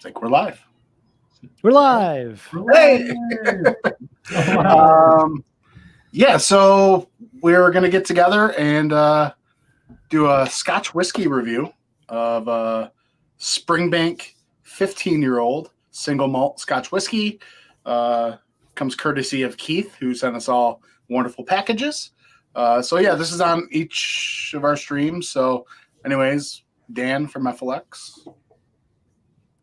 think we're live. We're live. Hey! Yeah, so we're going to get together and do a Scotch whiskey review of Springbank 15-year-old single malt Scotch whiskey. Comes courtesy of Keith, who sent us all wonderful packages. So yeah, this is on each of our streams. So anyways, Dan from FLX.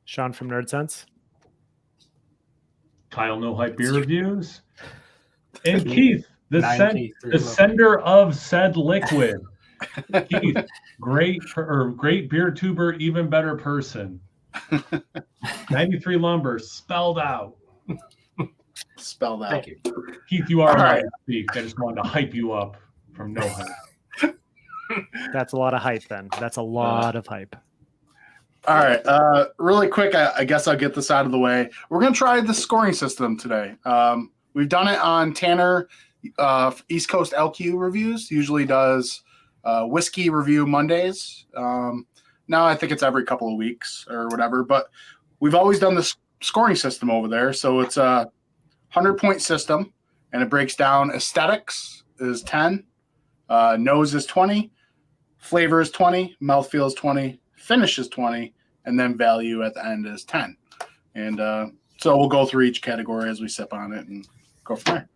Sean from Nerd Sense. Kyle No Hype Beer Reviews. And Keith, the sender of said liquid. Keith, great beer tuber, even better person. 93 Lumber, spelled out. Spelled out. Thank you. Keith, you are allowed to speak. I just wanted to hype you up from No Hype. That's a lot of hype then. That's a lot of hype. All right. Really quick, I guess I'll get this out of the way. We're going to try the scoring system today. We've done it on Tanner, East Coast LQ reviews. Usually does whiskey review Mondays. Now I think it's every couple of weeks or whatever. But we've always done this scoring system over there. So it's a 100-point system, and it breaks down aesthetics is 10, nose is 20, flavor is 20, mouthfeel is 20, finish is 20, and then value at the end is 10. And so we'll go through each category as we sip on it and go from there.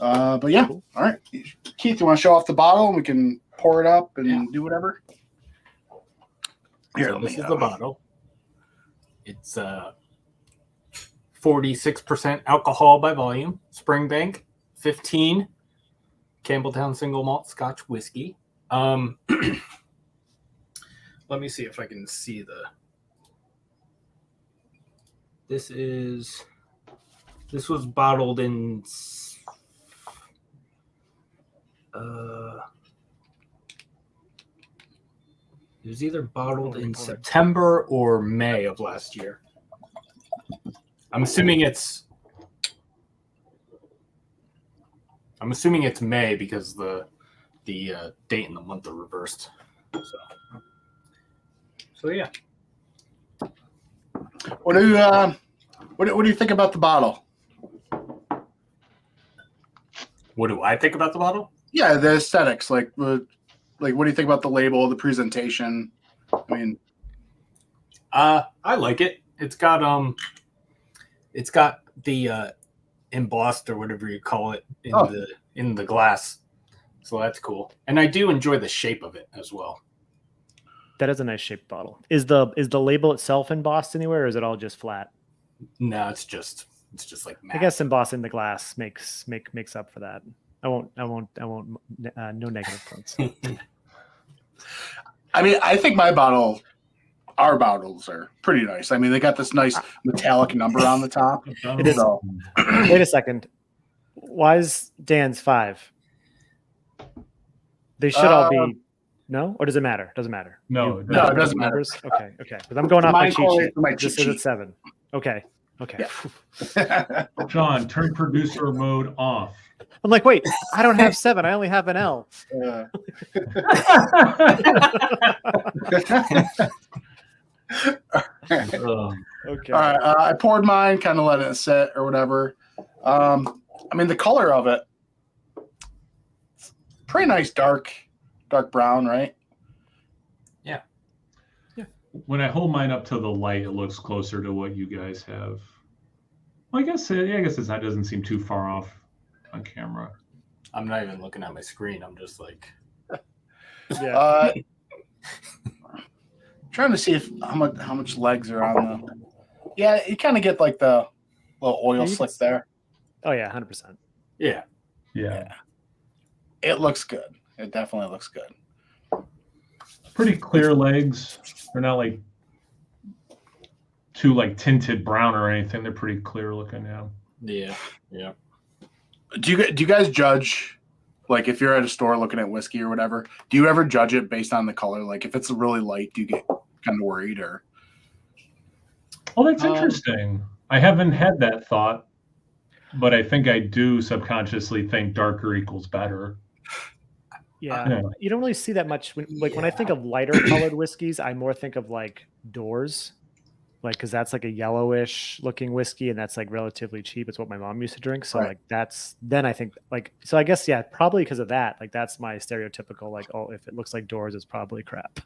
But yeah, cool. All right. Keith, you want to show off the bottle and we can pour it up and do whatever? Here, so this is the bottle. It's 46% alcohol by volume. Springbank, 15. Campbelltown single malt Scotch whiskey. Let me see if I can see the. This was bottled in. It was either bottled in September or May of last year. I'm assuming it's May because the date and the month are reversed. So yeah. What do you think about the bottle? What do I think about the bottle? Yeah, the aesthetics. Like what do you think about the label, the presentation? I mean, I like it. It's got the embossed or whatever you call it in the glass. So that's cool. And I do enjoy the shape of it as well. That is a nice shaped bottle. Is the label itself embossed anywhere, or is it all just flat? No, it's just like matte. I guess embossing the glass makes up for that. I won't. No negative points. I mean, I think our bottles are pretty nice. I mean, they got this nice metallic number on the top. It is. Wait a second. Why is Dan's 5? They should all be. No, or does it matter? Doesn't matter. No, it doesn't matter. Okay. Because I'm going off my cheat sheet. This is at 7. Okay. Yeah. John, turn producer mode off. I'm like, wait, I don't have 7. I only have an L. Okay. All right. I poured mine, kind of let it sit or whatever. I mean, the color of it, pretty nice, dark brown, right? Yeah. When I hold mine up to the light, it looks closer to what you guys have. Well, I guess it doesn't seem too far off on camera. I'm not even looking at my screen. I'm just like, yeah. Trying to see how much legs are on the. Yeah, you kind of get like the little oil slick there. Oh yeah, 100%. Yeah. It looks good. It definitely looks good. Pretty clear legs. They're not like too like tinted brown or anything. They're pretty clear looking now. Yeah. Do you guys judge, like if you're at a store looking at whiskey or whatever, do you ever judge it based on the color? Like if it's really light, do you get kind of worried or? Oh, that's interesting. I haven't had that thought, but I think I do subconsciously think darker equals better. Yeah. You don't really see that much. When I think of lighter colored whiskeys, I more think of like Doors. like because that's like a yellowish looking whiskey, and that's like relatively cheap. It's what my mom used to drink. So Right. like that's then I think like so I guess yeah, probably because of that. Like that's my stereotypical like, oh, if it looks like Doors, it's probably crap.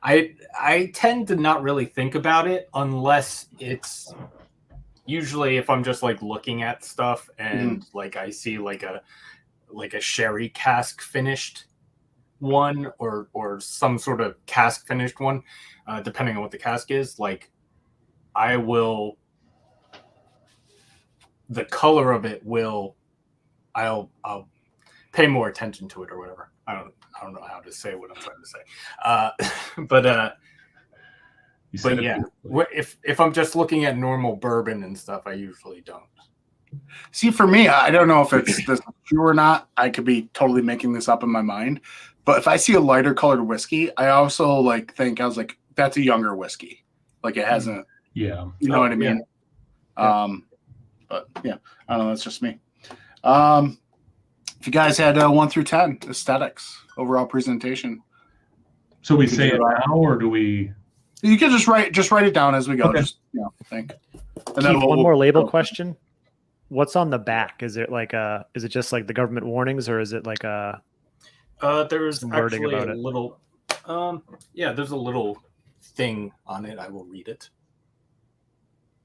I tend to not really think about it unless it's usually if I'm just like looking at stuff and like I see like a sherry cask finished one or some sort of cask finished one, depending on what the cask is, like the color of it I'll pay more attention to it or whatever. I don't know how to say what I'm trying to say. But yeah, if I'm just looking at normal bourbon and stuff, I usually don't. See, for me, I don't know if it's this true or not. I could be totally making this up in my mind. But if I see a lighter colored whiskey, I also like think I was like, that's a younger whiskey. Like it hasn't. Yeah. You know what I mean? Yeah. But yeah, I don't know. That's just me. If you guys had 1 through 10 aesthetics, overall presentation. So we say it now, or do we? You can just write it down as we go. Okay. Just think. And Keith, one more label question. What's on the back? Is it like is it just like the government warnings, or is it like a there's some wording actually about a it? little there's a little thing on it. I will read it.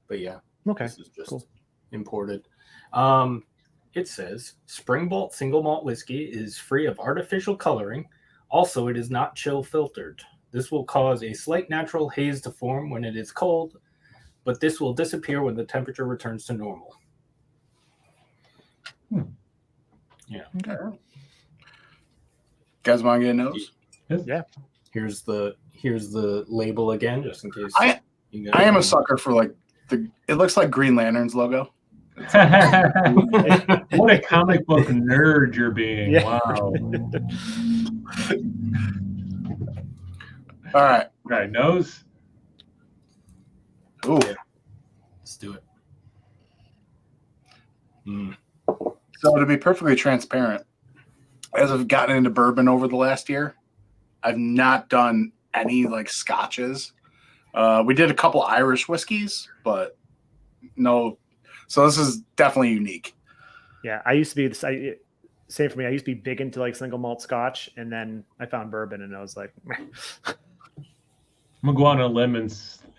But yeah. Okay. This is just Cool. imported. It says Springbank single malt whiskey is free of artificial coloring. Also, it is not chill filtered. This will cause a slight natural haze to form when it is cold, but this will disappear when the temperature returns to normal. Yeah. Okay. Guys want to get a nose? Yeah. Here's the label again, just in case. I am a sucker for like it looks like Green Lantern's logo. What a comic book nerd you're being. Yeah. Wow. All right. Right, nose. Ooh. Let's do it. So to be perfectly transparent, as I've gotten into bourbon over the last year, I've not done any like scotches. We did a couple Irish whiskeys, but no. So this is definitely unique. Yeah, I used to be same for me. I used to be big into like single malt Scotch, and then I found bourbon, and I was like, meh. I'm gonna go out on a limb and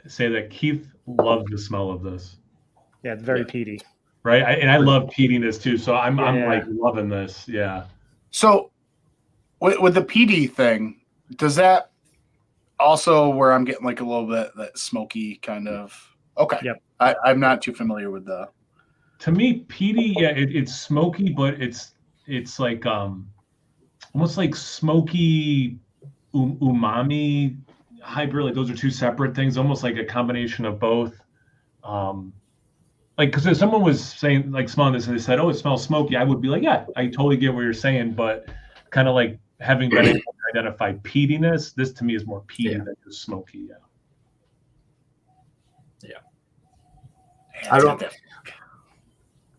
say that Keith loves the smell of this. Yeah, it's very peaty. Right, I love peatiness too. So I'm Yeah. like loving this. Yeah. So with the PD thing, does that also where I'm getting like a little bit that smoky kind of? Okay. Yep. I'm not too familiar with the. To me, peaty, yeah, it's smoky, but it's like almost like smoky umami hybrid. Like those are two separate things, almost like a combination of both. Like because if someone was saying like smelling this and they said, "Oh, it smells smoky," I would be like, "Yeah, I totally get what you're saying," but kind of like having been able to identify peatiness, this to me is more peaty than just smoky. Yeah. I don't.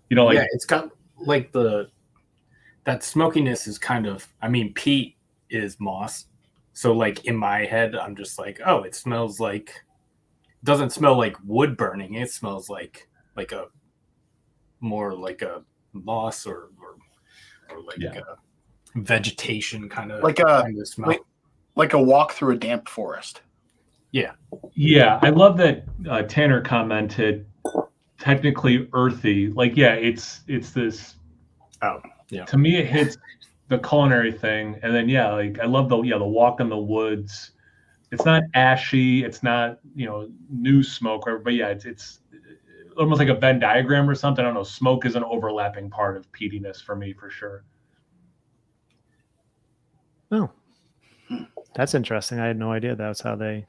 You know, like Yeah, it's got like that smokiness is kind of. I mean, peat is moss, so like in my head, I'm just like, oh, it smells like. It doesn't smell like wood burning. It smells like a more like a moss or like a vegetation kind of smell. Like a walk through a damp forest. Yeah, I love that Tanner commented. Technically earthy, like it's this. Oh, yeah. To me, it hits the culinary thing, and then like I love the walk in the woods. It's not ashy, it's not new smoke, but it's almost like a Venn diagram or something. I don't know. Smoke is an overlapping part of peatiness for me, for sure. Oh, that's interesting. I had no idea that's how they.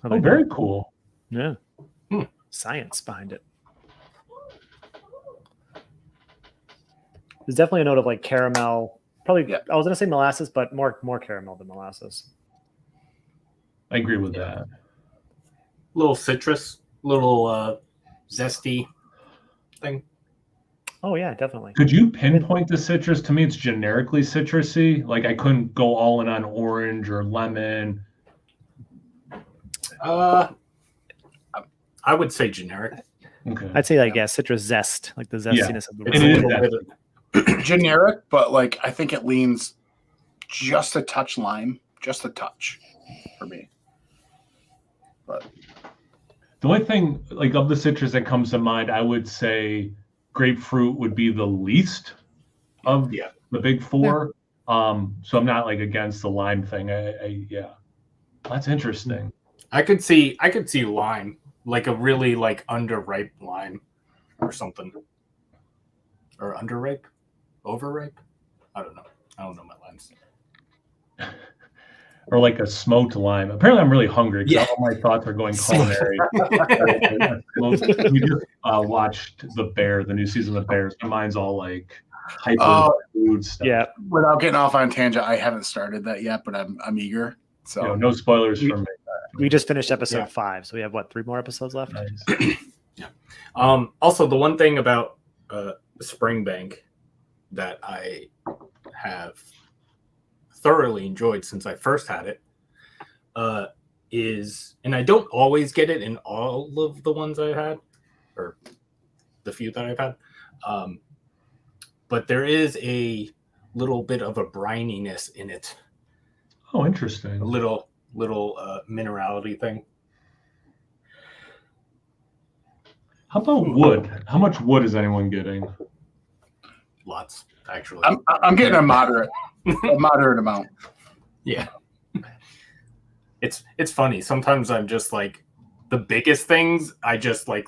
Oh, very cool. Yeah. Science behind it. There's definitely a note of like caramel. Probably, Yeah. I was gonna say molasses, but more caramel than molasses. I agree with that. Little citrus, little zesty thing. Oh yeah, definitely. Could you pinpoint the citrus? To me, it's generically citrusy. Like I couldn't go all in on orange or lemon. I would say generic. Okay. I'd say like citrus zest, like the zestiness of the It's It a is little bit Generic, but like I think it leans just a touch lime, just a touch for me. But The only thing like of the citrus that comes to mind, I would say grapefruit would be the least of the big four. So I'm not like against the lime thing. Yeah, that's interesting. I could see lime, like a really like underripe lime or something. Or underripe? Overripe? I don't know my limes. Or like a smoked lime. Apparently, I'm really hungry because all my thoughts are going culinary. We just watched the new season of The Bears. My mind's all like hyper food stuff. Yeah. without getting off on a tangent, I haven't started that yet, but I'm eager. So No spoilers from me. We just finished episode 5, so we have 3 more episodes left. Nice. Also, the one thing about Springbank that I have thoroughly enjoyed since I first had it is, and I don't always get it in all of the ones I've had, or the few that I've had, but there is a little bit of a brininess in it. Oh, interesting. A little minerality thing. How about wood? How much wood is anyone getting? Lots, actually. I'm getting a moderate amount. Yeah. It's funny. Sometimes I'm just like the biggest things, I just like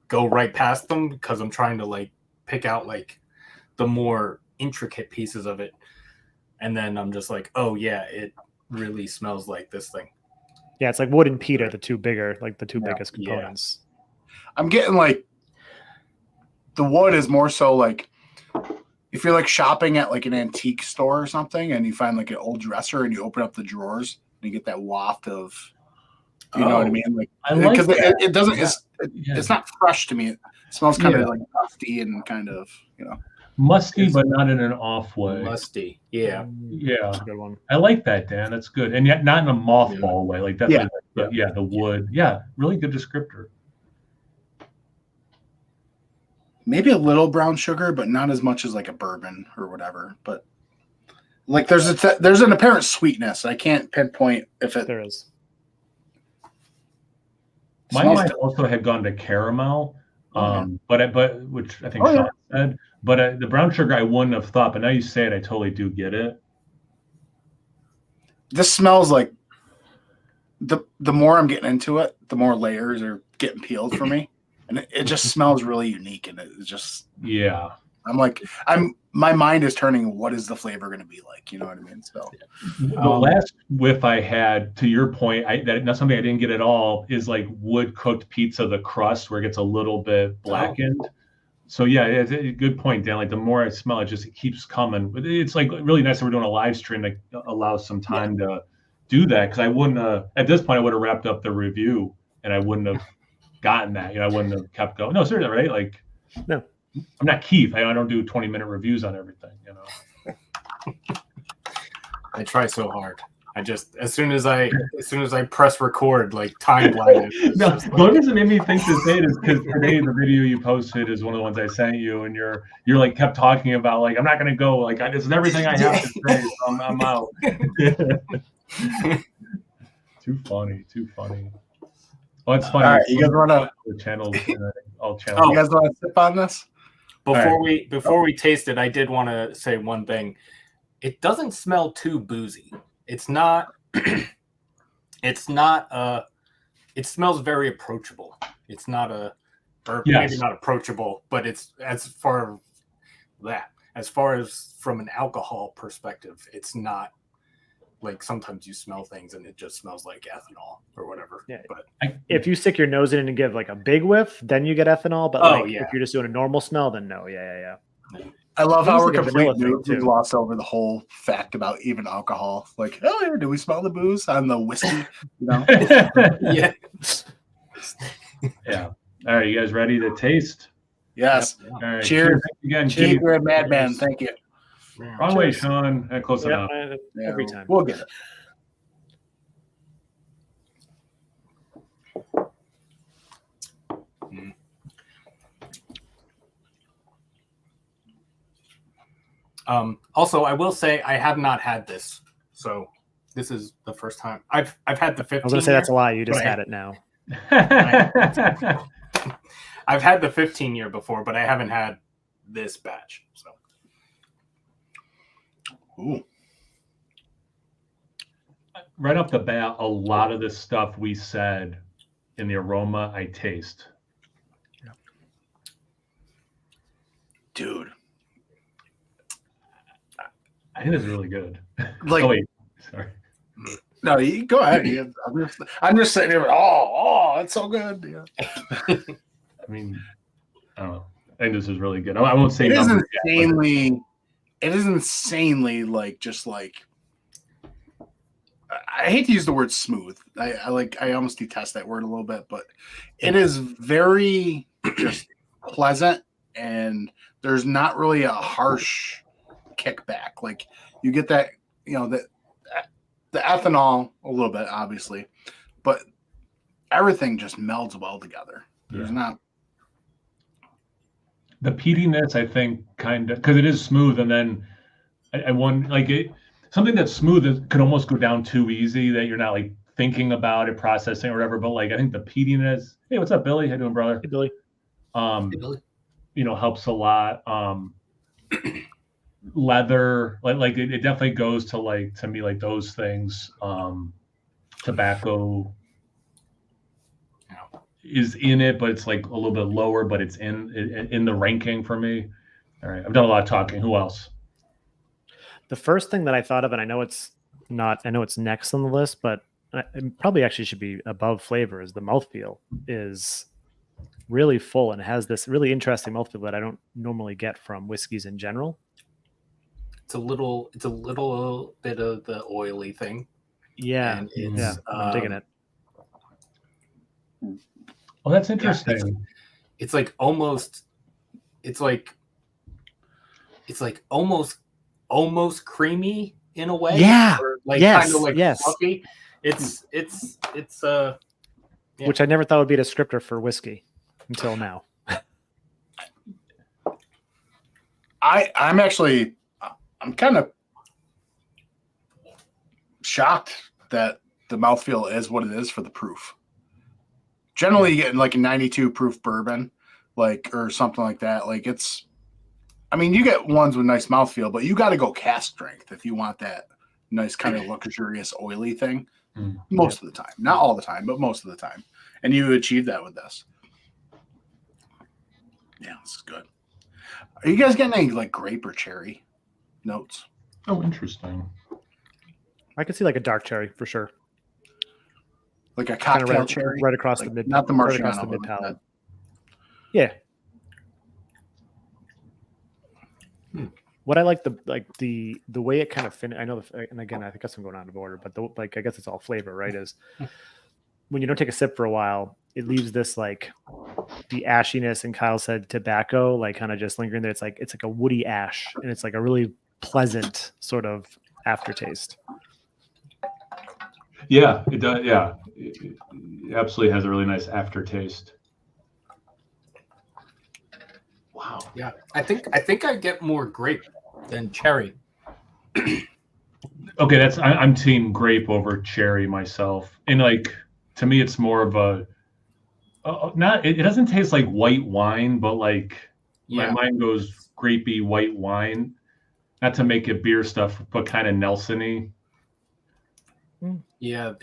go right past them because I'm trying to like pick out like the more intricate pieces of it. And then I'm just like, oh yeah, it really smells like this thing. Yeah, it's like wood and peat are the two biggest components. I'm getting like the wood is more so like if you're like shopping at like an antique store or something and you find like an old dresser and you open up the drawers and you get that waft of, you know what I mean? Like, I like because that. it doesn't, it's not fresh to me. It smells kind of like dusty and kind of, Musty, but not in an off way. Musty. Yeah. Yeah. That's a good one. I like that, Dan. That's good. And yet not in a mothball way. Like definitely the wood. Yeah, really good descriptor. maybe a little brown sugar, but not as much as like a bourbon or whatever. But like there's an apparent sweetness. I can't pinpoint if it. There is. My mind also had gone to caramel, but which I think Sean said. But the brown sugar I wouldn't have thought. But now you say it, I totally do get it. This smells like the more I'm getting into it, the more layers are getting peeled for me, and it just smells really unique. And it's just my mind is turning. What is the flavor going to be like? You know what I mean? So the last whiff I had, to your point, that's something I didn't get at all, is like wood cooked pizza, the crust where it gets a little bit blackened. So yeah, it's a good point, Dan. Like the more I smell it, it keeps coming. It's like really nice that we're doing a live stream that allows some time to do that, because I wouldn't at this point I would have wrapped up the review and I wouldn't have gotten that. I wouldn't have kept going. No, seriously, right? Like no. I'm not Keith. I don't do 20-minute reviews on everything, I try so hard. I just as soon as I press record, like time blinded. No, the only reason it made me think to say it is because today the video you posted is one of the ones I sent you, and you're like kept talking about like I'm not gonna go, like this is everything I have to say, so I'm out. Too funny. Well, it's funny. All right, you guys want to the channels? All channels. You guys want to sip on this? Before we taste it, I did want to say one thing. It doesn't smell too boozy. It's not. It smells very approachable. It's not maybe not approachable, but it's as far as from an alcohol perspective, it's not like sometimes you smell things and it just smells like ethanol or whatever. Yeah. But if you stick your nose in and give like a big whiff, then you get ethanol. But if you're just doing a normal smell, then no. Yeah. I love how we're like a vanilla completely thing, too. glossed over the whole fact about even alcohol. Like, oh yeah, do we smell the booze on the whiskey? yeah. Yeah. All right, you guys ready to taste? Yes. All right. Cheers again. Cheers, you're a madman. Thank you. Wrong way, Sean. Close enough. Every time. We'll get it. Also, I will say I have not had this, so this is the first time I've had the 15. I was gonna say that's a lie. You just but had it now. I've had the 15 year before, but I haven't had this batch. So, Ooh. Right off the bat, a lot of this stuff we said in the aroma I taste. Dude. I think it's really good. Like, oh wait, sorry. No, you go ahead. I'm just sitting here. Oh, it's so good. Yeah. I mean, I don't know. I think this is really good. I won't say It is numbers yet, insanely. It is insanely like just like. I hate to use the word smooth. I almost detest that word a little bit, but it is very just pleasant, and there's not really a harsh kickback. Like you get that, the ethanol a little bit, obviously, but everything just melds well together. There's not the peatiness, I think, kind of because it is smooth, and then I want like it something that's smooth that could almost go down too easy that you're not like thinking about it, processing or whatever. But like I think the peatiness. Hey, what's up, Billy? How you doing, brother? Hey, Billy. hey, Billy. Helps a lot. Leather, like it definitely goes to like to me like those things. Tobacco is in it, but it's like a little bit lower, but it's in the ranking for me. All right, I've done a lot of talking. Who else? The first thing that I thought of, and I know it's next on the list, but it probably actually should be above flavor, is the mouthfeel is really full and has this really interesting mouthfeel that I don't normally get from whiskeys in general. It's a little bit of the oily thing. Yeah, and it's, I'm digging it. Oh, that's interesting. It's like almost, it's like almost creamy in a way. Yeah. Or like Yes. kind of like Yes. fluffy. It's yeah. Which I never thought would be a descriptor for whiskey until now. I'm kind of shocked that the mouthfeel is what it is for the proof. Generally, you get like a 92 proof bourbon, or something like that. Like you get ones with nice mouthfeel, but you got to go cask strength if you want that nice kind of luxurious oily thing. Most of the time, not all the time, but most of the time, and you achieve that with this. Yeah, this is good. Are you guys getting any like grape or cherry notes? Oh, interesting. I could see like a dark cherry for sure. Like a cocktail right, cherry? Right across the mid, not the right across Marciano, the mid but palate. Yeah. What I like the way it kind of I know, and again, I guess I'm going out of order, but I guess it's all flavor, right? Is when you don't take a sip for a while, it leaves this like the ashiness, and Kyle said tobacco, like kind of just lingering there. It's like a woody ash, and it's like a really pleasant sort of aftertaste. Yeah, it does. Yeah, it absolutely has a really nice aftertaste. Wow. Yeah, I think I get more grape than cherry. Okay, I'm team grape over cherry myself, and like to me, it's more of a it doesn't taste like white wine, but like my mind goes grapey white wine. Not to make it beer stuff, but kind of Nelson-y. Yeah,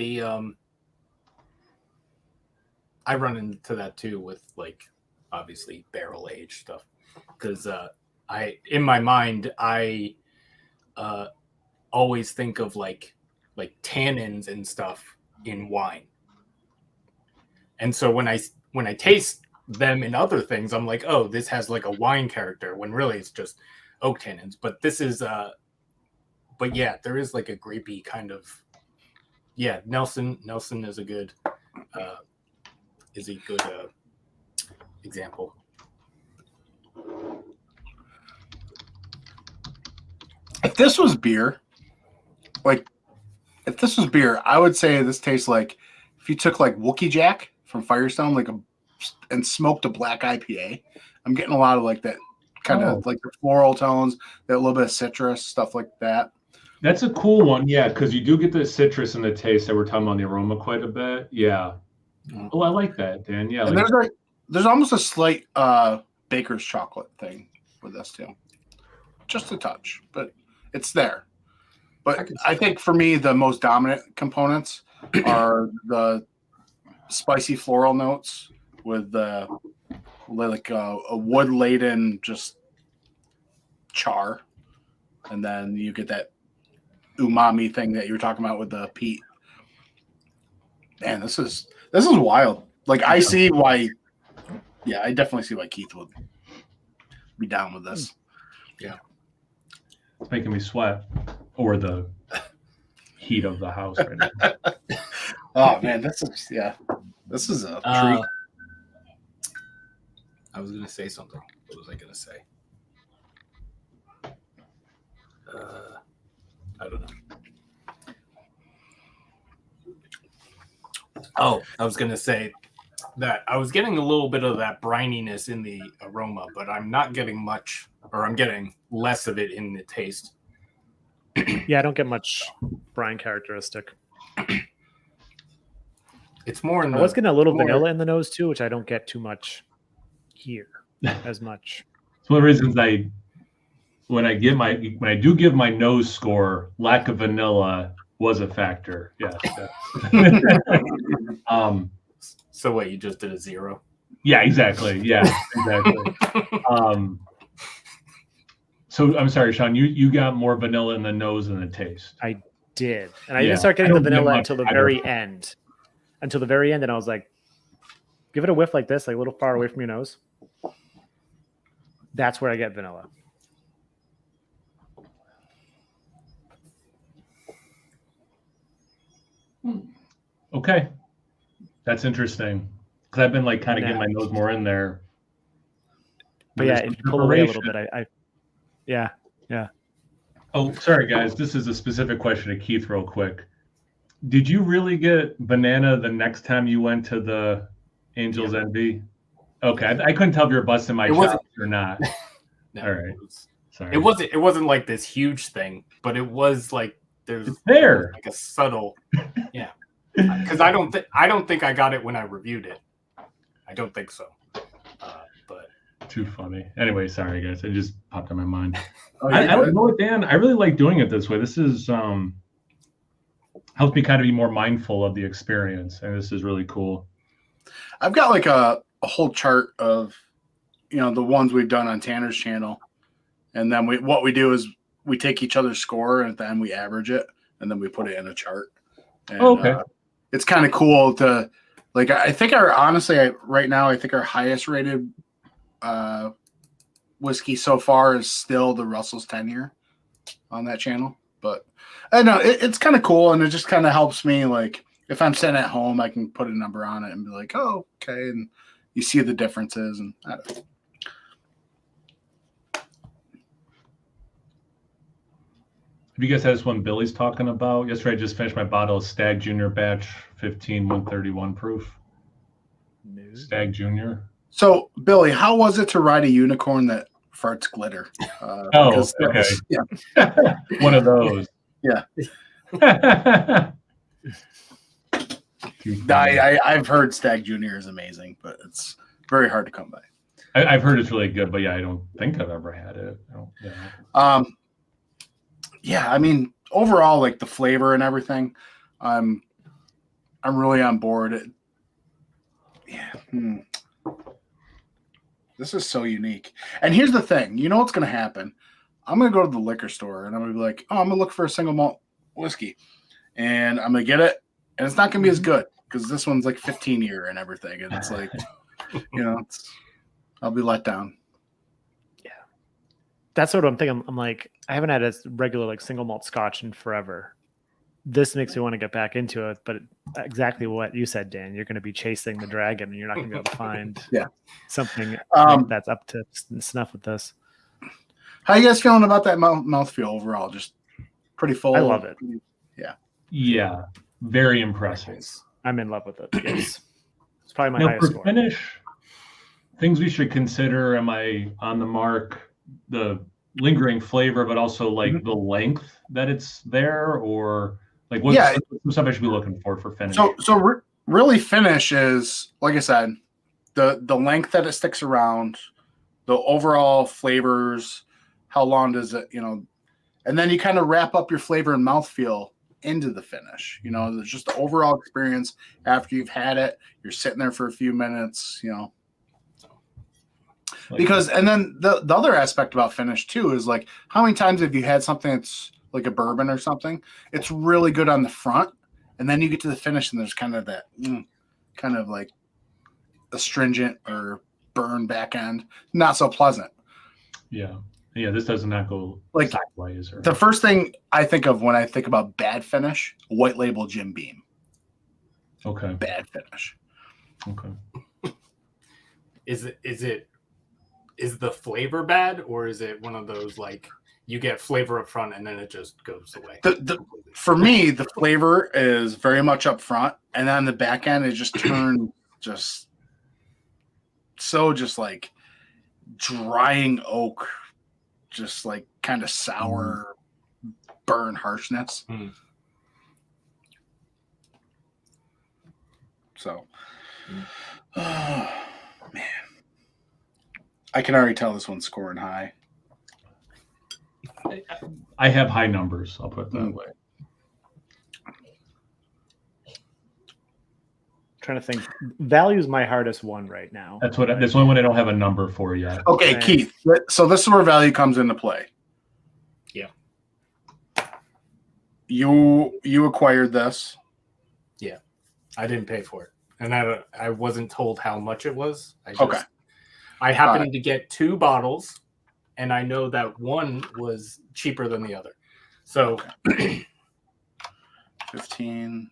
I run into that too with like obviously barrel aged stuff, because in my mind I always think of like tannins and stuff in wine, and so when I taste them in other things, I'm like, oh, this has like a wine character, when really it's just oak tannins. But this is but yeah, there is like a grapey kind of. Yeah, Nelson is a good example. If this was beer, I would say this tastes like if you took like Wookie Jack from Firestone, and smoked a black IPA. I'm getting a lot of like that kind of like the floral tones, that little bit of citrus, stuff like that. That's a cool one, yeah, because you do get the citrus and the taste that we're talking about in the aroma quite a bit. Yeah. Oh, I like that, Dan. Yeah. And Like, there's almost a slight baker's chocolate thing with this too. Just a touch, but it's there. But I think for me, the most dominant components are the spicy floral notes with the like a wood laden just char, and then you get that umami thing that you were talking about with the peat. Man, this is wild. Like I see why. Yeah, I definitely see why Keith would be down with this. Yeah, it's making me sweat, or the heat of the house right now. Oh man, this is a treat. I was gonna say something. What was I gonna say? I don't know. Oh, I was gonna say that I was getting a little bit of that brininess in the aroma, but I'm not getting much, or I'm getting less of it in the taste. Yeah, I don't get much brine characteristic. It's more in I was getting a little vanilla in the nose too, which I don't get too much here as much. It's one of the reasons when I do give my nose score, lack of vanilla was a factor. Yes. So wait, you just did a 0? Yeah, exactly. Yeah, exactly. So I'm sorry, Sean, you got more vanilla in the nose than the taste. I did. And I didn't start getting the vanilla until the very end. And I was like, give it a whiff like this, like a little far away from your nose. That's where I get vanilla. Okay. That's interesting. Because I've been like kind of getting my nose more in there. But yeah, if you pull away a little bit, yeah. Oh, sorry guys. This is a specific question to Keith real quick. Did you really get banana the next time you went to the Angels Envy? Okay. I couldn't tell if you were busting my chops or not. No, all right. Sorry. It wasn't like this huge thing, but it was like there's like a subtle, yeah. Because I don't think I got it when I reviewed it. I don't think so. But too funny. Anyway, sorry guys, it just popped in my mind. I don't know, Dan. I really like doing it this way. This is helps me kind of be more mindful of the experience, and this is really cool. I've got like a whole chart of the ones we've done on Tanner's channel, and then what we do is we take each other's score and at the end we average it, and then we put it in a chart. And, okay. It's kind of cool to like. I think right now I think our highest rated whiskey so far is still the Russell's 10-year on that channel. But I know it's kind of cool, and it just kind of helps me. Like if I'm sitting at home, I can put a number on it and be like, "Oh, okay," and you see the differences. And I don't know. Have you guys had this one Billy's talking about? Yesterday, I just finished my bottle of Stag Junior Batch 15 131 proof. No. Stag Junior. So, Billy, how was it to ride a unicorn that farts glitter? Okay. Yeah. One of those. Yeah. I've heard Stag Junior is amazing, but it's very hard to come by. I've heard it's really good, but yeah, I don't think I've ever had it. Yeah, I mean, overall, like the flavor and everything, I'm really on board. This is so unique. And here's the thing, you know what's going to happen? I'm going to go to the liquor store and I'm going to be like, oh, I'm going to look for a single malt whiskey, and I'm going to get it, and it's not going to be as good because this one's like 15-year and everything, and it's like, I'll be let down. That's sort of what I'm thinking. I'm like, I haven't had a regular like single malt Scotch in forever. This makes me want to get back into it, but exactly what you said, Dan. You're going to be chasing the dragon, and you're not going to be able to find something that's up to snuff with this. How are you guys feeling about that mouthfeel overall? Just pretty full. I love it. Yeah, very impressive. I'm in love with it. Yes, it's probably my highest score. Finish. Things we should consider. Am I on the mark? the lingering flavor, but also like the length that it's there, or like what's some stuff I should be looking for finish? So really finish is, like I said, the length that it sticks around, the overall flavors, how long does it, and then you kind of wrap up your flavor and mouthfeel into the finish. There's just the overall experience after you've had it. You're sitting there for a few minutes, because, and then the other aspect about finish too is like, how many times have you had something that's like a bourbon or something? It's really good on the front, and then you get to the finish and there's kind of that kind of like astringent or burn back end, not so pleasant. Yeah, this does not go like sideways. The first thing I think of when I think about bad finish, white label Jim Beam. Okay. Bad finish. Okay. Is the flavor bad, or is it one of those like you get flavor up front and then it just goes away? For me, the flavor is very much up front, and then the back end is just turned just like drying oak, just like kind of sour burn harshness. So, oh man, I can already tell this one's scoring high. I have high numbers. I'll put it that way. Trying to think. Value is my hardest one right now. That's the only one I don't have a number for yet. Okay, Keith. So this is where value comes into play. Yeah. You acquired this. Yeah, I didn't pay for it, and I wasn't told how much it was. I happened to get 2 bottles, and I know that one was cheaper than the other. So, 15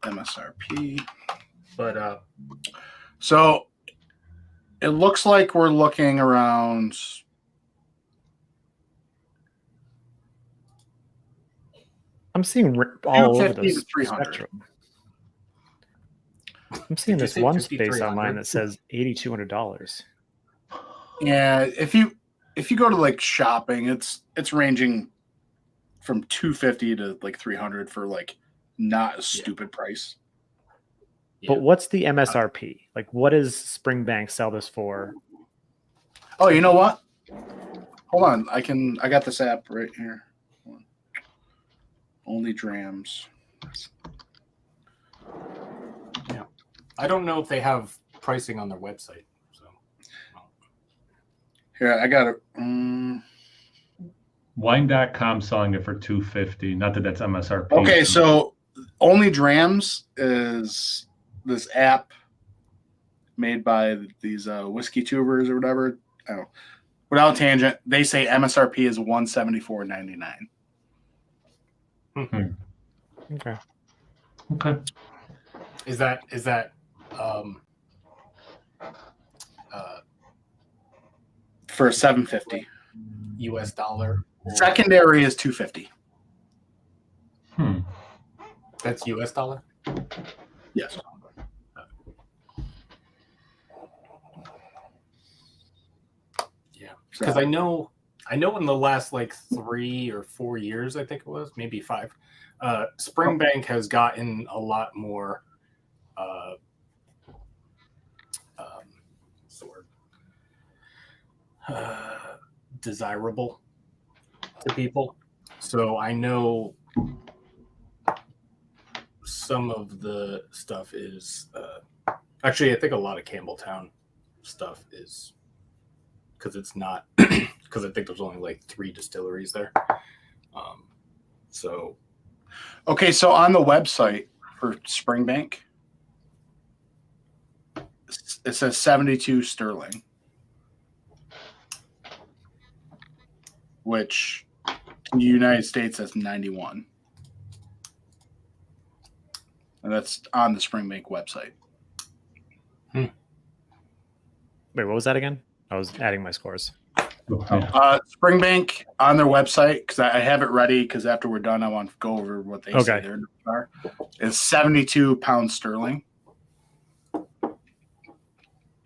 MSRP. But so it looks like we're looking around. I'm seeing all over the 300. spectrum. I'm seeing this one space online that says $8,200. Yeah, if you go to like shopping, it's ranging from $250 to like $300 for like not a stupid price. But what's the MSRP? Like, what does Springbank sell this for? Oh, you know what? Hold on, I got this app right here. Only Drams. Yeah, I don't know if they have pricing on their website. So here, I got it. Wine.com selling it for $250. Not that that's MSRP. Okay, so Only Drams is this app made by these whiskey tubers or whatever. Oh, without tangent, they say MSRP is $174.99. Okay. Is that for $750 US dollar? Secondary is $250. That's US dollar? Yes. Yeah. Because I know in the last like 3 or 4 years, I think it was, maybe 5, Springbank has gotten a lot more desirable to people. So I know some of the stuff is actually, I think a lot of Campbelltown stuff is because it's not because I think there's only like 3 distilleries there. So okay, so on the website for Springbank, it says 72 sterling, which in the United States that's 91. And that's on the Springbank website. Wait, what was that again? I was adding my scores. Springbank on their website, because I have it ready, because after we're done, I want to go over what they say their numbers are. Is 72 pounds sterling.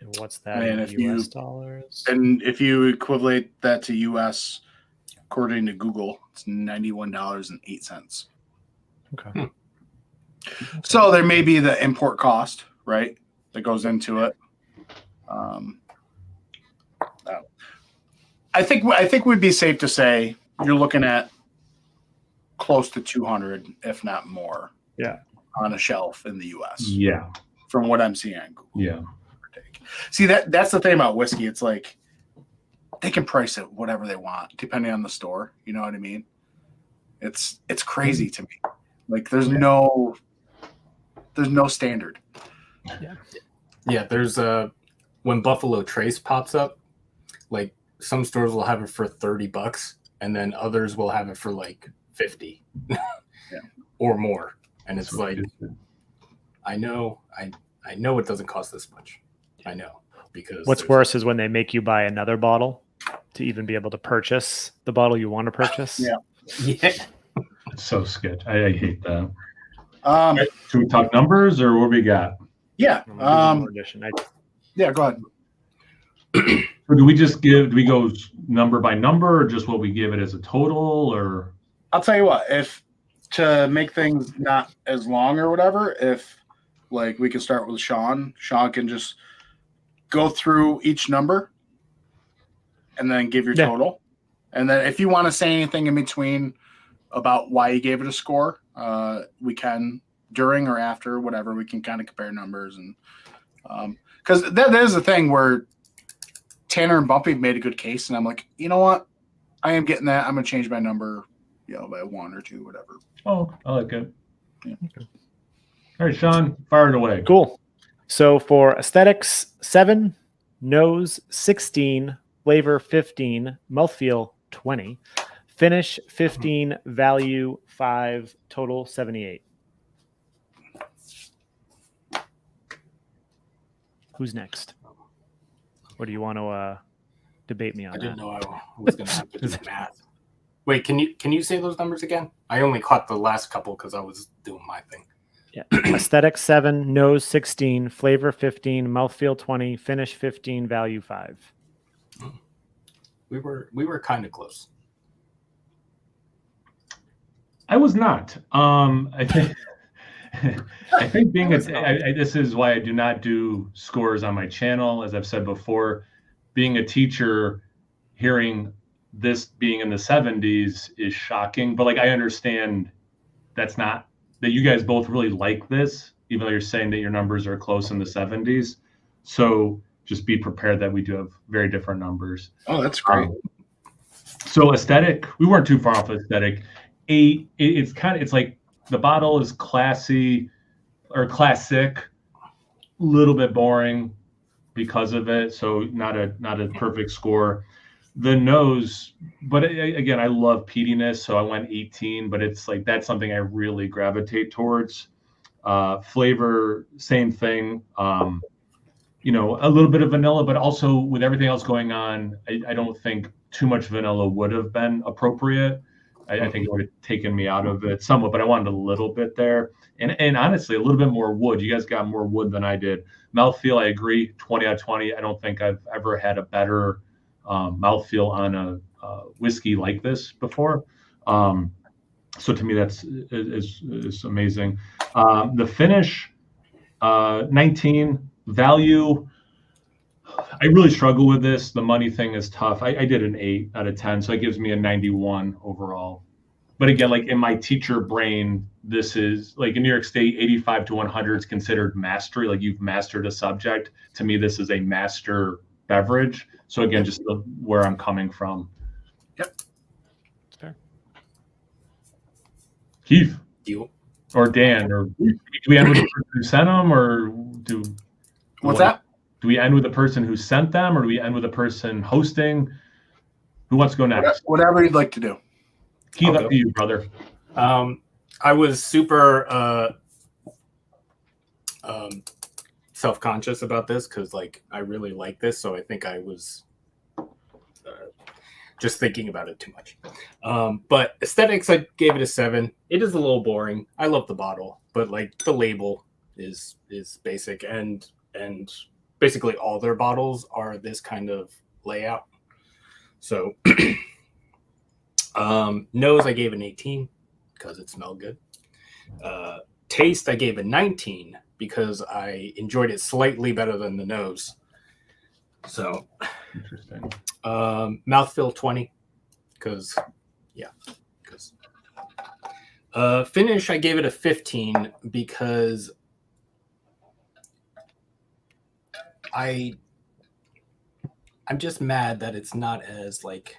And what's that And in if you- US dollars? And if you equivalent that to US, according to Google, it's $91.08. Okay. So there may be the import cost, right, that goes into it. I think we'd be safe to say you're looking at close to 200, if not more. Yeah. On a shelf in the U.S. Yeah. From what I'm seeing on Google. Yeah. See, that's the thing about whiskey. It's like they can price it whatever they want, depending on the store. You know what I mean? It's crazy to me. Like there's no standard. Yeah, there's when Buffalo Trace pops up, like some stores will have it for $30 and then others will have it for like 50 or more. And it's like, I know it doesn't cost this much. I know, because What's worse is when they make you buy another bottle to even be able to purchase the bottle you want to purchase. Yeah. Yeah. It's so sketch. I hate that. Right, Should we talk numbers or what we got? Yeah. I'm gonna do more edition. Yeah. Go ahead. Or do we go number by number or just what we give it as a total or? I'll tell you what. If to make things not as long or whatever, if like we can start with Sean. Sean can just go through each number and then give your total. And then if you want to say anything in between about why you gave it a score, we can during or after, whatever. We can kind of compare numbers and because that is the thing where Tanner and Bumpy made a good case, and I'm like, you know what, I am getting that. I'm gonna change my number, by 1 or 2, whatever. Oh, I like it. Yeah. Okay. All right, Sean, fire it away. Cool. So for aesthetics, 7, nose 16, flavor 15, mouthfeel 20, finish 15, value 5, total 78. Who's next? Or do you want to debate me on I that? didn't know I was going to have to do the math. Wait, can you say those numbers again? I only caught the last couple because I was doing my thing. Yeah. Aesthetic 7, nose 16, flavor 15, mouthfeel 20, finish 15, value 5. We were kind of close. I was not. I think I think being this is why I do not do scores on my channel. As I've said before, being a teacher, hearing this being in the 70s is shocking. But like I understand that you guys both really like this, even though you're saying that your numbers are close in the 70s. So just be prepared that we do have very different numbers. Oh, that's great. So aesthetic, we weren't too far off aesthetic. 8, it's like the bottle is classy or classic, a little bit boring because of it. So not a perfect score. The nose, but again, I love peatiness, so I went 18, but it's like that's something I really gravitate towards. Flavor, same thing. A little bit of vanilla, but also with everything else going on, I don't think too much vanilla would have been appropriate. I think it would have taken me out of it somewhat, but I wanted a little bit there. And honestly, a little bit more wood. You guys got more wood than I did. Mouthfeel, I agree, 20 out of 20. I don't think I've ever had a better mouthfeel on a whiskey like this before. So to me, that's is amazing. The finish, 19, value. I really struggle with this. The money thing is tough. I did an 8 out of 10, so it gives me a 91 overall. But again, like in my teacher brain, this is like in New York State, 85 to 100 is considered mastery. Like you've mastered a subject. To me, this is a master beverage. So again, just where I'm coming from. Yep. Fair. Keith. You. Or Dan, or do we end with the person who sent them, or What's that? Do we end with the person who sent them, or do we end with the person hosting? Who wants to go next? Whatever you'd like to do. Keith, up to you, brother. I was super self-conscious about this because like I really like this, so I think I was just thinking about it too much. But aesthetics, I gave it a 7. It is a little boring. I love the bottle, but like the label is basic and basically all their bottles are this kind of layout. So nose, I gave an 18 because it smelled good. Taste, I gave a 19 because I enjoyed it slightly better than the nose. So Interesting. Mouthfeel 20 because finish, I gave it a 15 because I'm just mad that it's not as like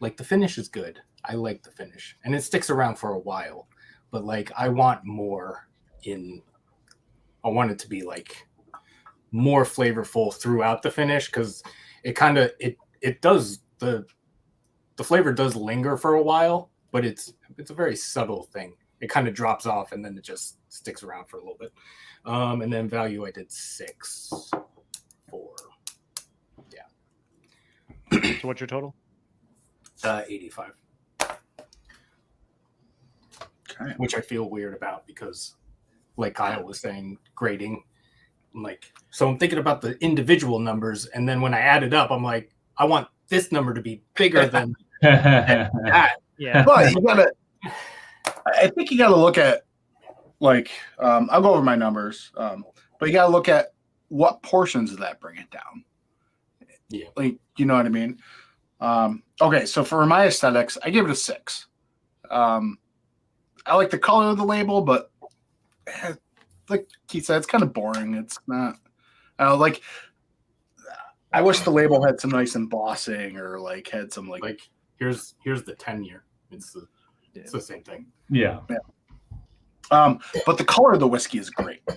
the finish is good. I like the finish and it sticks around for a while, but like I want more I want it to be like more flavorful throughout the finish because it kind of it does the flavor does linger for a while, but it's a very subtle thing. It kind of drops off and then it just sticks around for a little bit. And then value, I did 6 for So what's your total? 85. Okay. Which I feel weird about because, like Kyle was saying, grading. So I'm thinking about the individual numbers, and then when I add it up, I'm like, I want this number to be bigger than that. Yeah. But I think you gotta look at I'll go over my numbers, but you gotta look at what portions of that bring it down. Yeah. You know what I mean? Okay, so for my aesthetics, I give it a 6. I like the color of the label, but like Keith said, it's kind of boring. It's not I wish the label had some nice embossing or had some here's the 10-year. It's the same thing. Yeah. But the color of the whiskey is great.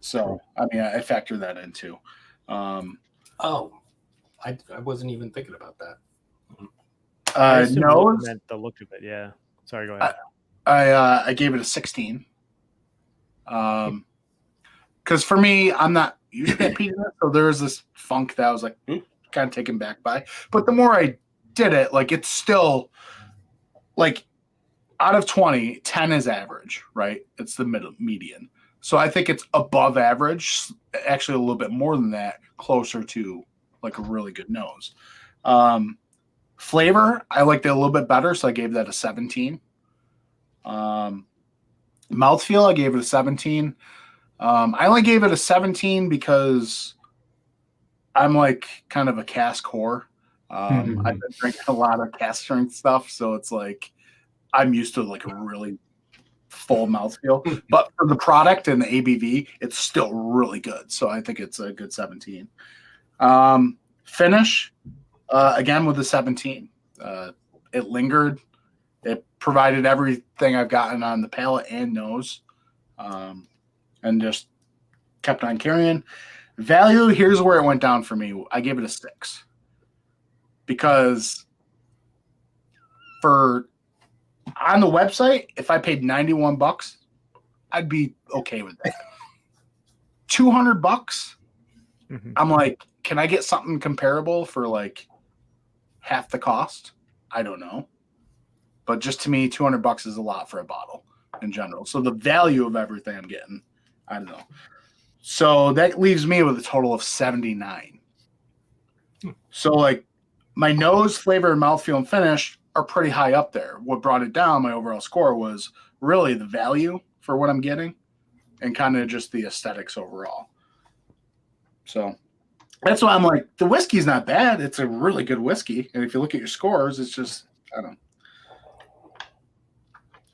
So I mean, I factor that in too. I wasn't even thinking about that. I assume nose, meant the look of it. Yeah. Sorry, go ahead. I gave it a 16. Because for me, I'm not usually at peanut, so there's this funk that I was like kind of taken back by. But the more I did it, it's still out of 20, 10 is average, right? It's the median. So I think it's above average, actually a little bit more than that, closer to a really good nose. Flavor, I liked it a little bit better, so I gave that a 17. Mouthfeel, I gave it a 17. I only gave it a 17 because I'm kind of a cask whore. I've been drinking a lot of cask strength stuff, so it's I'm used to a really full mouthfeel. But for the product and the ABV, it's still really good. So I think it's a good 17. Finish, again with the 17. It lingered. It provided everything I've gotten on the palate and nose, and just kept on carrying. Value, here's where it went down for me. I gave it a 6 because on the website, if I paid $91, I'd be okay with that. $200, Mm-hmm. I'm like, can I get something comparable for half the cost? I don't know. But just to me, $200 is a lot for a bottle in general. So the value of everything I'm getting, I don't know. So that leaves me with a total of 79. So my nose, flavor, and mouthfeel and finish are pretty high up there. What brought it down, my overall score, was really the value for what I'm getting and kind of just the aesthetics overall. So that's why I'm the whiskey's not bad. It's a really good whiskey. And if you look at your scores, it's just, I don't know.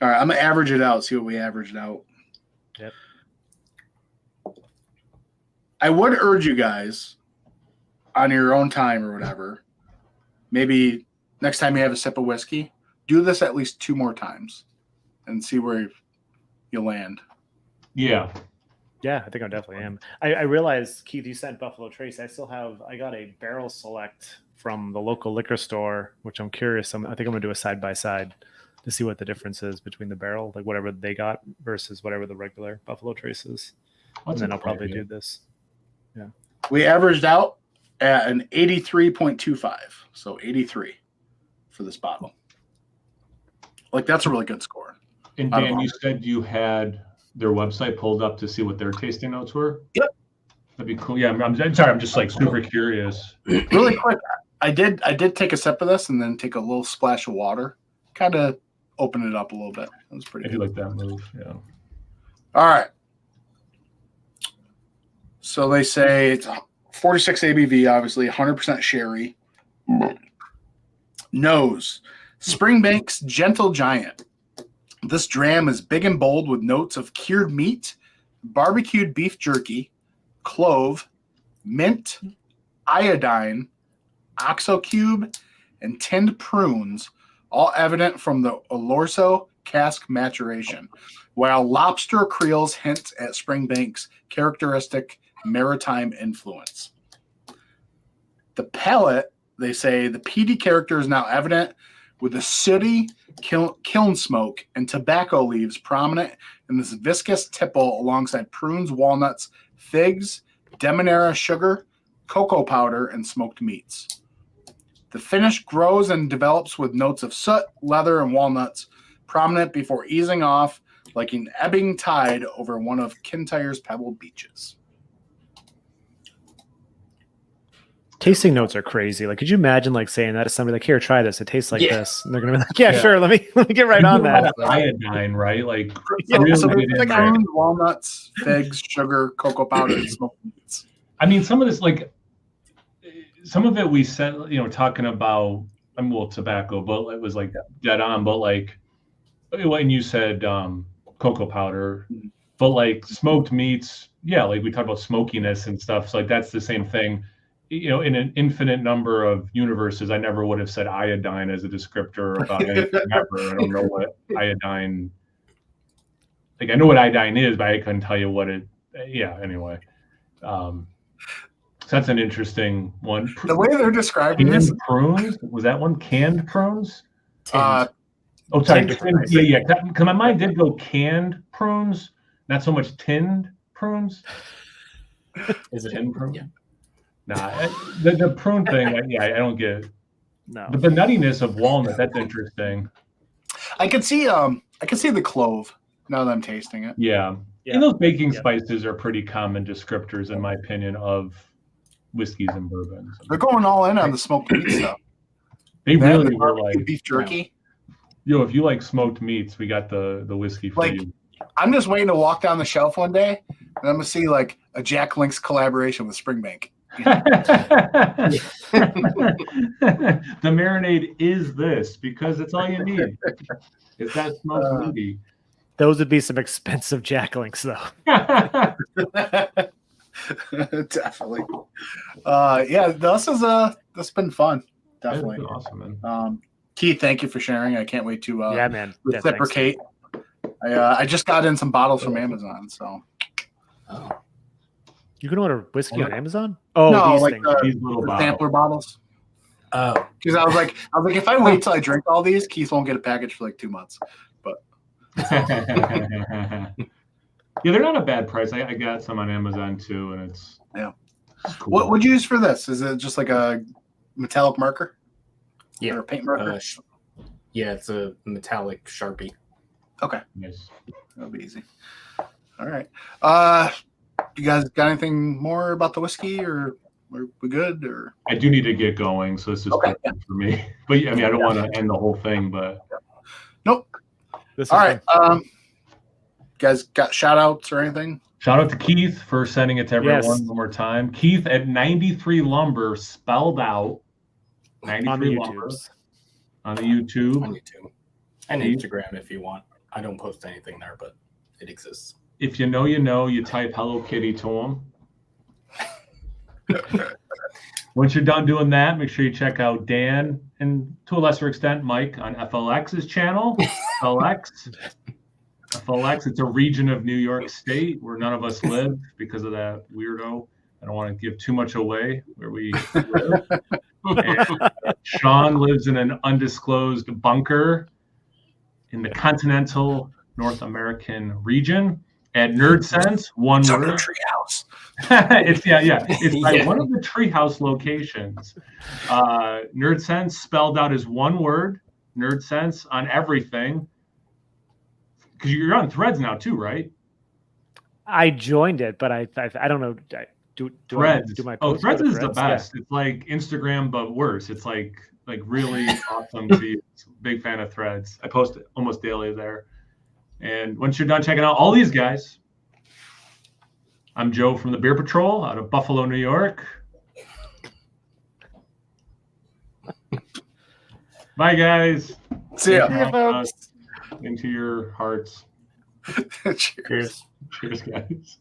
All right, I'm going to average it out, see what we averaged out. Yep. I would urge you guys on your own time or whatever, maybe next time you have a sip of whiskey, do this at least 2 more times and see where you land. Yeah. Yeah, I think I definitely am. I realized, Keith, you sent Buffalo Trace. I got a barrel select from the local liquor store, which I'm curious. I think I'm going to do a side-by-side to see what the difference is between the barrel, whatever they got versus whatever the regular Buffalo Trace is. And then I'll probably do this. Yeah. We averaged out at an 83.25. So 83 for this bottle. That's a really good score. And Dan, you said you had their website pulled up to see what their tasting notes were? Yep. That'd be cool. Yeah, I'm sorry. I'm just like super curious. Really quick, I did take a sip of this and then take a little splash of water, kind of open it up a little bit. It was pretty I do good. like that move. Yeah. All right. So they say it's 46 ABV, obviously 100% sherry. Nose, Springbank's Gentle Giant. This dram is big and bold with notes of cured meat, barbecued beef jerky, clove, mint, iodine, oxo cube, and tinned prunes, all evident from the Olorso cask maturation, while lobster creoles hint at Springbank's characteristic maritime influence. The palate, they say, the peaty character is now evident with the sooty kiln smoke and tobacco leaves prominent in this viscous tipple alongside prunes, walnuts, figs, demerara sugar, cocoa powder, and smoked meats. The finish grows and develops with notes of soot, leather, and walnuts prominent before easing off like an ebbing tide over one of Kintyre's pebbled beaches. Tasting notes are crazy. Like, could you imagine like saying that to somebody like, "Here, try this. It tastes like Yeah. this," and they're gonna be like, "Yeah, Yeah. sure. Let me get right on that." Iodine, right? Like, Yeah, really so get there's in like there. prunes, walnuts, figs, sugar, cocoa powder, and smoked meats. I mean, some of this, like, some of it we said, talking about, well, tobacco, but it was like dead on. But like, when you said cocoa powder, but like smoked meats, yeah, like we talked about smokiness and stuff. So like that's the same thing. In an infinite number of universes, I never would have said iodine as a descriptor about anything ever. I don't know what iodine. Like I know what iodine is, but I couldn't tell you what it. Yeah. Anyway, so that's an interesting one. The way they're describing Canned this, prunes, was that one? Canned prunes? uh, Oh, sorry. tinned. Yeah. Because my mind did go canned prunes, not so much tinned prunes. Is it in prune? Nah, the prune thing, I don't get. No. But the nuttiness of walnut, that's interesting. I can see the clove now that I'm tasting it. Yeah. Yeah. And those baking Yeah. spices are pretty common descriptors, in my opinion, of whiskeys and bourbons. They're going all in on the smoked meat stuff. They That and really the were barbecue like, beef jerky. if you like smoked meats, we got the whiskey for Like- you. I'm just waiting to walk down the shelf one day and I'm gonna see like a Jack Link's collaboration with Springbank. The marinade is this because it's all you need. It's that smoked meaty. Those would be some expensive Jack Links, though. Definitely. Yeah, this has been fun. Definitely. That's awesome, man. Keith, thank you for sharing. I can't wait to Yeah, man. Yeah, thanks. reciprocate. I just got in some bottles from Amazon, so Oh. You can order whiskey on Amazon? Oh, no, these like things. These little the bottles. sampler bottles. Oh. Because I was like, if I wait till I drink all these, Keith won't get a package for like 2 months. Yeah, they're not a bad price. I got some on Amazon too, and it's Yeah. cool. What would you use for this? Is it just like a metallic marker? Yeah. Or a paint marker? Yeah, it's a metallic Sharpie. Okay. Nice. That'll be easy. All right. You guys got anything more about the whiskey, or are we good? Or I do need to get going, so it's just Okay. good for me. But yeah, I mean, I don't want to end the whole thing, but nope. This All is right. fun. Guys got shout outs or anything? shout out to Keith for sending it to everyone Yes. one more time. Keith at 93 Lumber, spelled out. 93 On the Lumber YouTubes. on the YouTube. On YouTube. And Instagram if you want. I don't post anything there, but it exists. If you know, you type Hello Kitty to him. Once you're done doing that, make sure you check out Dan and to a lesser extent Mike on FLX's channel. FLX, it's a region of New York State where none of us live because of that weirdo. I don't want to give too much away where we live. And Sean lives in an undisclosed bunker in the continental North American region. At Nerd Sense, one It's word. under Treehouse. It's It's by one of the treehouse locations. Nerd Sense spelled out as one word. Nerd Sense on everything. Because you're on Threads now too, right? I joined it, but I don't know. do Threads. do my Oh, posts go Threads to is the Threads? Yeah. best. It's like Instagram but worse. It's like really awesome to use. Big fan of Threads. I post it almost daily there. And once you're done checking out all these guys, I'm Joe from the Beer Patrol out of Buffalo, New York. Bye, guys. See ya. See ya, folks. Into your hearts. Cheers. Cheers. Cheers, guys.